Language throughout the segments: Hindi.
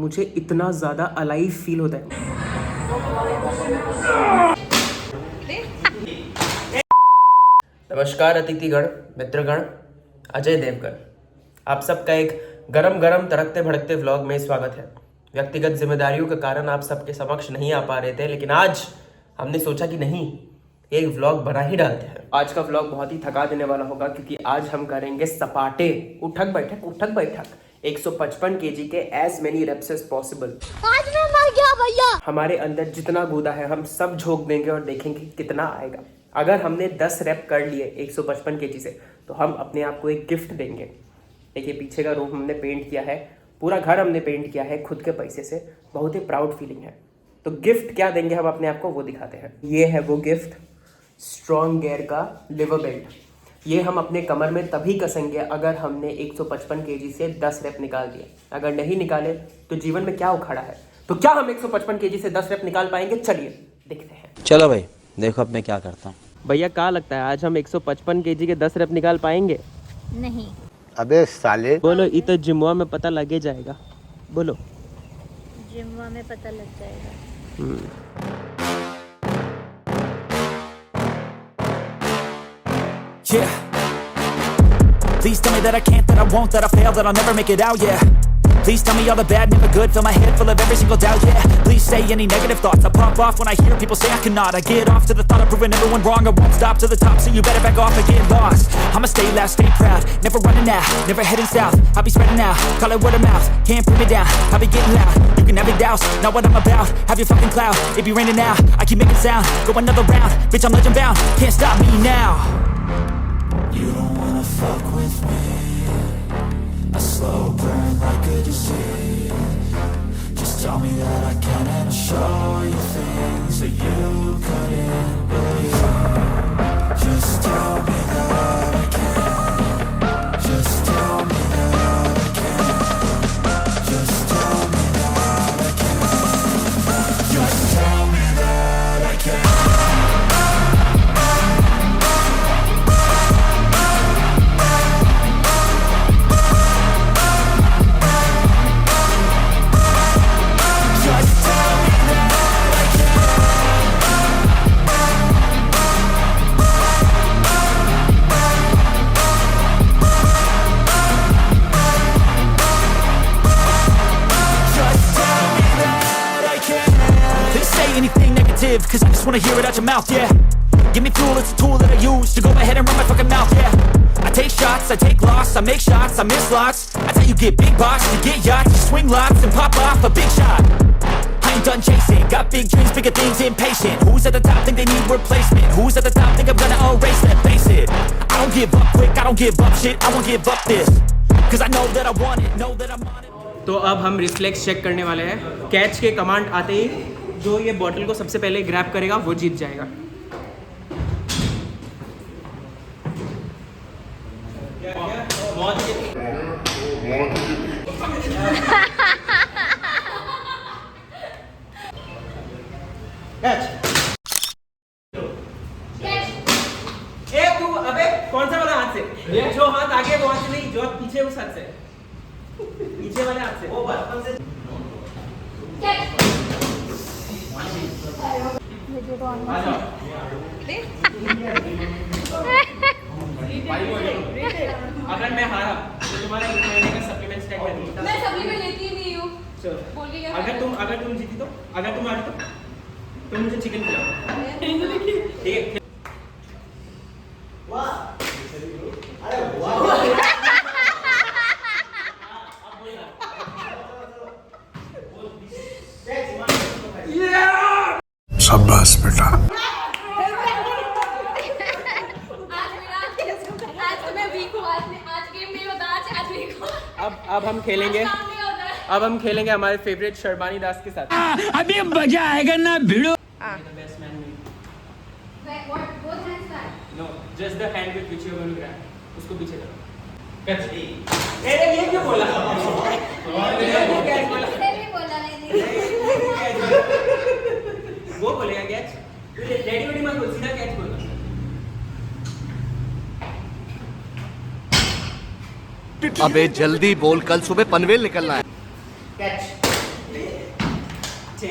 मुझे इतना ज़्यादा अलाइव फील होता है। नमस्कार अतिथिगण, मित्रगण, अजय देवगन, आप सबका एक गरम गरम तड़कते भड़कते व्लॉग में स्वागत है। व्यक्तिगत जिम्मेदारियों के कारण आप सबके समक्ष नहीं आ पा रहे थे, लेकिन आज हमने सोचा कि नहीं, एक व्लॉग बना ही डालते हैं। आज का व्लॉग बहुत ही थका देने वाला होगा, क्योंकि आज हम करेंगे सपाटे उठक बैठक 155 केजी के as many reps as possible. आज मैं मर गया भैया। हमारे अंदर जितना गुदा है हम सब झोंक देंगे और देखेंगे कितना आएगा। अगर हमने 10 रेप कर लिए 155 केजी से, तो हम अपने आप को एक गिफ्ट देंगे। देखिए, पीछे का रूम हमने पेंट किया है, पूरा घर हमने पेंट किया है खुद के पैसे से। बहुत ही प्राउड फीलिंग है। तो गिफ्ट क्या देंगे हम अपने आप को, वो दिखाते हैं। ये है वो गिफ्ट, स्ट्रॉन्ग गेयर का लिवर बेल्ट। ये हम अपने कमर में तभी कसेंगे अगर हमने 155 केजी से 10 रेप निकाल दिए। अगर नहीं निकाले तो जीवन में क्या उखाड़ा है। तो क्या हम 155 केजी से 10 रेप निकाल पाएंगे? चलिए देखते हैं। चलो भाई, देखो अब मैं क्या करता हूँ। भैया, क्या लगता है आज हम 155 केजी के 10 रेप निकाल पाएंगे? नहीं। अबे साले, बोलो, ये तो जिम्वा में पता लगे जाएगा। बोलो। जिम्मा में पता लग जाएगा। Yeah. Please tell me that I can't, that I won't, that I fail, that I'll never make it out, yeah. Please tell me all the bad, never good, fill my head full of every single doubt, yeah. Please say any negative thoughts, I pop off when I hear people say I cannot. I get off to the thought of proving everyone wrong, I won't stop to the top, so you better back off and get lost. I'ma stay loud, stay proud, never running out, never heading south. I'll be spreading out, call it word of mouth, can't put me down, I'll be getting loud. You can have your doubts, not what I'm about, have your fucking clout. It be raining now, I keep making sound, go another round, bitch I'm legend bound, can't stop me now. You don't wanna fuck with me, a slow burn like a disease. Just tell me that I can and I'll show you things that you couldn't believe. Just tell me that I can. Just tell me that I can. Just tell me that I can. Just tell me that I can. Cause I just wanna hear it out your mouth, yeah. Give me fuel, it's a tool that I use to go ahead and run my fucking mouth, yeah. I take shots, I take loss, I make shots, I miss lots. That's how you get big box, you get yachts, you swing lots and pop off a big shot. I ain't done chasing, got big dreams, bigger things, impatient. Who's at the top think they need replacement? Who's at the top think I'm gonna erase them? Face it, I don't give up quick, I don't give up shit, I won't give up this. Cause I know that I want it, know that I'm on it. तो अब हम रिफ्लेक्स चेक करने वाले हैं। कैच के कमांड आते ही जो ये बॉटल को सबसे पहले ग्रैब करेगा वो जीत जाएगा। तू अबे कौन सा वाला हाथ से? जो हाथ आगे वो हाथ से नहीं, जो हाथ पीछे उस हाथ से, पीछे वाले हाथ से। वो बचपन से अगर मैं हारा तो तुम्हारा एक महीने का सप्लीमेंट स्टैक कर दूंगा। मैं सप्लीमेंट लेती ही नहीं हूँ। अगर तुम जीती तो, अगर तुम हारी तो तुम मुझे चिकन खिलाओ। ठीक है। वाह, अरे वाह। शाबाश बेटा। अब हम खेलेंगे, हमारे फेवरेट शर्बानी दास के साथ। अभी मजा आएगा ना भिड़ो। No, just the hand with which you are going to grab. उसको पीछे करो। कैच। ये क्यों बोला? वो बोलेगा कैच। डैडी वैडी मत बोल, सीधा कैच बोलना। अबे जल्दी बोल, कल सुबह पनवेल निकलना है। कैच। बल्ली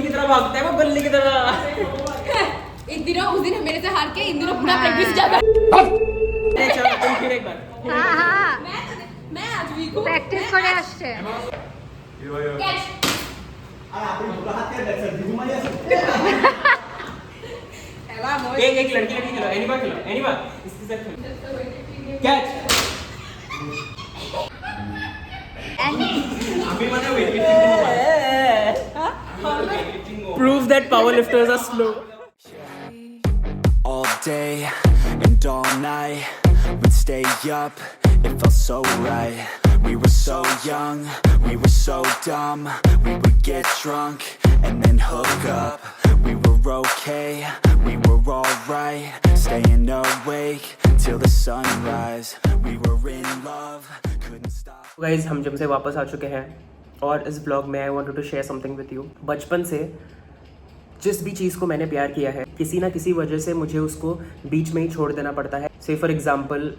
की तरह भागता है वो, बल्ली की तरह। उस दिन मेरे से हार के इन दिनों पूरा प्रैक्टिस जाता है। चलो तुम फिर एक बार। हाँ मैं आज वीक हूँ। प्रैक्टिस करे আসছে। एक लड़की खेलो, एनीबा खेलो, एनीबा इसके साथ खेलो। कैच। अभी मैंने Prove that powerlifters are slow. All day and all night, we'd stay up, it felt so right. We were so young, we were so dumb. We would get drunk and then hook up. We were okay, we were alright. Staying awake till the sunrise. We were in love, couldn't stop. Guys, हम जिम से वापस आ चुके हैं और इस ब्लॉग में I wanted to share something with you. बचपन से जिस भी चीज़ को मैंने प्यार किया है, किसी ना किसी वजह से मुझे उसको बीच में ही छोड़ देना पड़ता है। से for example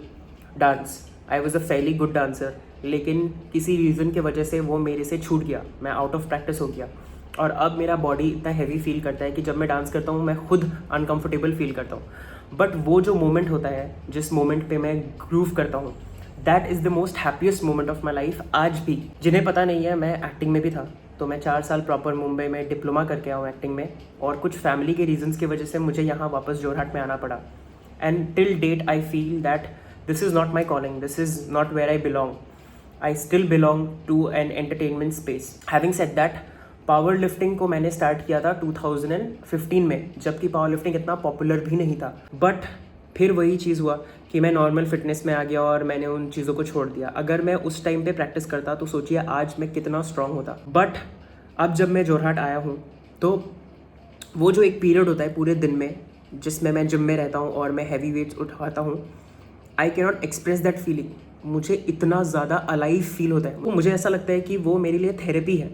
dance, I was a fairly good dancer, लेकिन किसी रीज़न की वजह से वो मेरे से छूट गया, मैं आउट ऑफ प्रैक्टिस हो गया और अब मेरा बॉडी इतना हैवी फील करता है कि जब मैं डांस करता हूँ मैं खुद अनकम्फर्टेबल फील करता हूँ। बट वो जो मोमेंट होता है, जिस मोमेंट पे मैं ग्रूव करता हूँ, that is the most happiest moment of my life. आज भी जिन्हें पता नहीं है, मैं एक्टिंग में भी था, तो मैं 4 साल प्रॉपर मुंबई में डिप्लोमा करके आया हूँ एक्टिंग में, और कुछ फैमिली के रीजंस की वजह से मुझे यहाँ वापस जोरहाट में आना पड़ा। And till date I feel that this is not my calling, this is not where I belong. I still belong to an entertainment space. Having said that, power lifting को मैंने स्टार्ट किया था 2015 में, जबकि पावर लिफ्टिंग इतना पॉपुलर भी नहीं था। बट फिर वही चीज़ हुआ कि मैं नॉर्मल फिटनेस में आ गया और मैंने उन चीज़ों को छोड़ दिया। अगर मैं उस टाइम पे प्रैक्टिस करता तो सोचिए आज मैं कितना स्ट्रांग होता। बट अब जब मैं जोरहाट आया हूँ तो वो जो एक पीरियड होता है पूरे दिन में जिसमें मैं जिम में रहता हूँ और मैं हैवी वेट्स उठाता हूँ, I can not express that feeling. मुझे इतना ज़्यादा अलाइव फील होता है, वो मुझे ऐसा लगता है कि वो मेरे लिए थेरेपी है।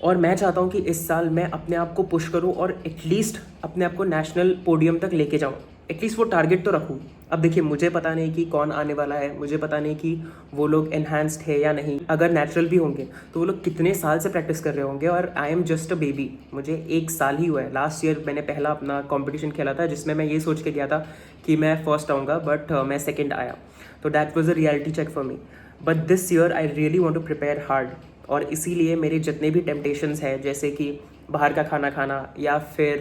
और मैं चाहता हूँ कि इस साल मैं अपने आप को पुश करूँ और एटलीस्ट अपने आप को नेशनल पोडियम तक लेके जाऊँ, एटलीस्ट वो टारगेट तो रखूँ। अब देखिए, मुझे पता नहीं कि कौन आने वाला है, मुझे पता नहीं कि वो लोग एनहांस्ड है या नहीं। अगर नेचुरल भी होंगे तो वो लोग कितने साल से प्रैक्टिस कर रहे होंगे, और I am just a baby. मुझे 1 साल ही हुआ है। लास्ट ईयर मैंने पहला अपना कंपटीशन खेला था जिसमें मैं ये सोच के गया था कि मैं फर्स्ट आऊँगा, बट मैं सेकेंड आया। तो that was a reality check for me. But this year I really want to prepare hard, और इसीलिए मेरे जितने भी टेम्पटेशंस हैं, जैसे कि बाहर का खाना खाना या फिर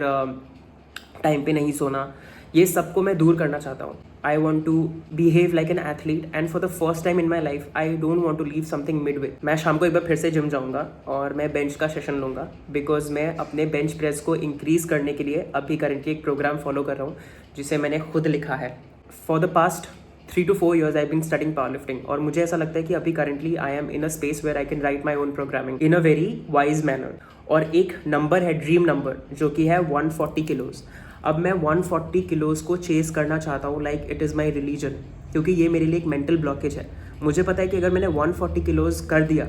टाइम पे नहीं सोना, ये सबको मैं दूर करना चाहता हूँ। I want to behave like an athlete, and for the first time in my life I don't want to leave something midway. मैं शाम को एक बार फिर से जिम जाऊँगा और मैं बेंच का सेशन लूँगा, बिकॉज मैं अपने बेंच प्रेस को इंक्रीज़ करने के लिए अभी करंटली एक प्रोग्राम फॉलो कर रहा हूँ जिसे मैंने खुद लिखा है। For the past 3 to 4 years I've been studying powerlifting, और मुझे ऐसा लगता है कि अभी currently I am in a space where I can write my own programming in a very wise manner। और एक नंबर है, ड्रीम नंबर, जो कि है 140 किलोज़। अब मैं 140 किलोज़ को चेस करना चाहता हूँ like it is my religion, क्योंकि ये मेरे लिए एक मेंटल ब्लॉकेज है। मुझे पता है कि अगर मैंने 140 किलोज़ कर दिया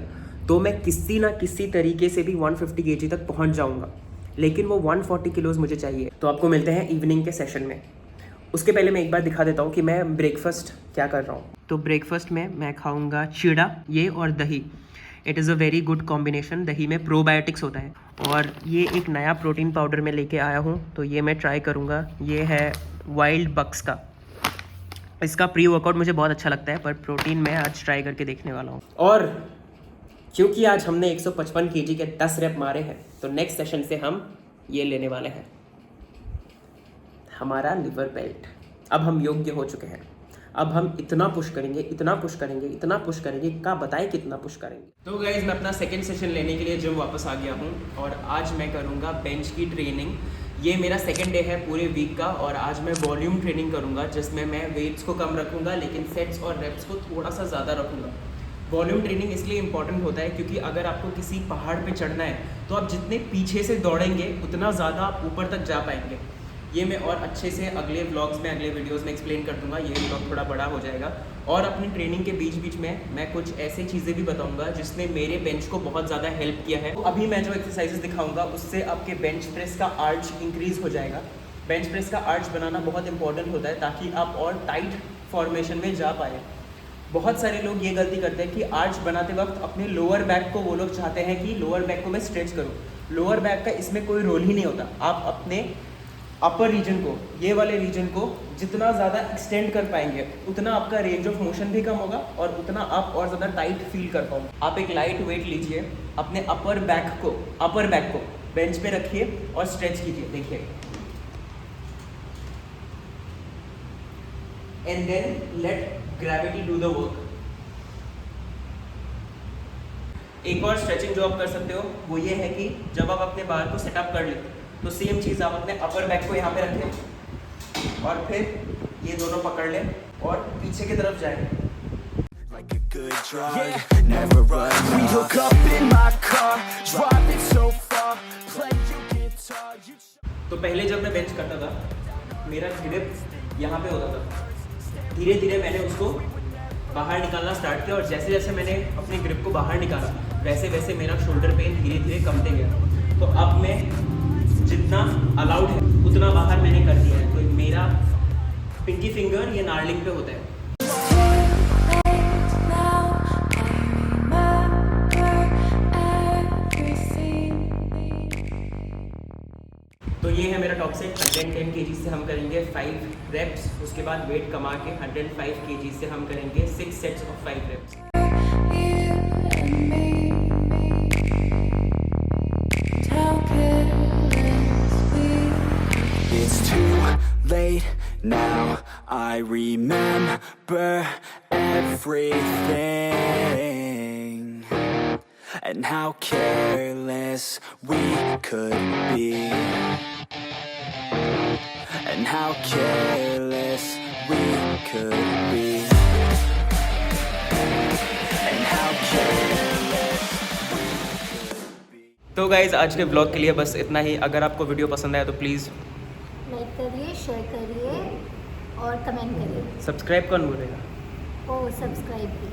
तो मैं किसी ना किसी तरीके से भी 150 kg तक पहुँच जाऊँगा, लेकिन वो 140 किलोज़ मुझे चाहिए। तो आपको मिलते हैं इवनिंग के सेशन में। उसके पहले मैं एक बार दिखा देता हूँ कि मैं ब्रेकफास्ट क्या कर रहा हूँ। तो ब्रेकफास्ट में मैं खाऊंगा चीड़ा, ये और दही। It is a very good combination. दही में प्रोबायोटिक्स होता है, और ये एक नया प्रोटीन पाउडर में लेके आया हूँ, तो ये मैं ट्राई करूँगा। ये है वाइल्ड बक्स का। इसका प्री वर्कआउट मुझे बहुत अच्छा लगता है, पर प्रोटीन मैं आज ट्राई करके देखने वाला हूँ। और क्योंकि आज हमने 155 kg के 10 रेप मारे हैं, तो नेक्स्ट सेशन से हम ये लेने वाले हैं, हमारा लिवर बेल्ट। अब हम योग्य हो चुके हैं। अब हम इतना पुश करेंगे, इतना पुश करेंगे, इतना पुश करेंगे, क्या बताएं कितना पुश करेंगे। तो गाइज, मैं अपना सेकंड सेशन लेने के लिए जिम वापस आ गया हूँ, और आज मैं करूँगा बेंच की ट्रेनिंग। ये मेरा सेकंड डे है पूरे वीक का, और आज मैं वॉल्यूम ट्रेनिंग करूँगा, जिसमें मैं वेट्स को कम रखूँगा लेकिन सेट्स और रेप्स को थोड़ा सा ज़्यादा रखूँगा। वॉल्यूम ट्रेनिंग इसलिए इंपॉर्टेंट होता है क्योंकि अगर आपको किसी पहाड़ पे चढ़ना है तो आप जितने पीछे से दौड़ेंगे उतना ज़्यादा आप ऊपर तक जा पाएंगे। ये मैं और अच्छे से अगले व्लॉग्स में, अगले वीडियोस में एक्सप्लेन कर दूंगा। ये व्लॉग थोड़ा बड़ा हो जाएगा, और अपनी ट्रेनिंग के बीच बीच में मैं कुछ ऐसी चीज़ें भी बताऊंगा जिसने मेरे बेंच को बहुत ज़्यादा हेल्प किया है। तो अभी मैं जो एक्सरसाइजेस दिखाऊंगा उससे आपके बेंच प्रेस का आर्च इंक्रीज़ हो जाएगा। बेंच प्रेस का आर्च बनाना बहुत इंपॉर्टेंट होता है ताकि आप और टाइट फॉर्मेशन में जा पाए। बहुत सारे लोग ये गलती करते हैं कि आर्च बनाते वक्त अपने लोअर बैक को वो लोग चाहते हैं कि लोअर बैक को मैं स्ट्रेच करूँ। लोअर बैक का इसमें कोई रोल ही नहीं होता। आप अपने अपर रीजन को, ये वाले रीजन को जितना ज़्यादा एक्सटेंड कर पाएंगे उतना आपका रेंज ऑफ मोशन भी कम होगा और उतना आप और ज़्यादा टाइट फील कर पाओगे। आप एक लाइट वेट लीजिए, अपने अपर बैक को बेंच पे रखिए और स्ट्रेच कीजिए। देखिए, and then let gravity do the work. एक और स्ट्रेचिंग जो आप कर सकते हो वो ये है कि जब आप अपने बार को सेटअप कर लें तो सेम चीज़ आप अपने अपर बैक को यहाँ पे रखें और फिर ये दोनों पकड़ लें और पीछे की तरफ जाएं। Like a good drug, never run. We hook up in my car, driving so far, play your guitar. तो पहले जब मैं बेंच करता था मेरा ग्रिप यहाँ पे होता था। धीरे धीरे मैंने उसको बाहर निकालना स्टार्ट किया और जैसे जैसे मैंने अपने ग्रिप को बाहर निकाला वैसे वैसे मेरा शोल्डर पेन धीरे धीरे कमते गया। तो अब मैं जितना अलाउड है उतना बाहर मैंने कर दिया है। तो मेरा पिंकी फिंगर ये नार्लिंग पे होता है। तो ये है मेरा टॉप सेट। 110 kg से हम करेंगे 5 reps, उसके बाद वेट कमा के 105 kg से हम करेंगे 6 sets of 5 reps। It's too late now, I remember everything and how careless we could be. And how careless we could be. And how careless we could be. तो गाइज आज के ब्लॉग के लिए बस इतना ही। अगर आपको वीडियो पसंद आया तो प्लीज़ लाइक करिए, शेयर करिए और कमेंट करिए। सब्सक्राइब कौन बोलेगा? ओ सब्सक्राइब भी।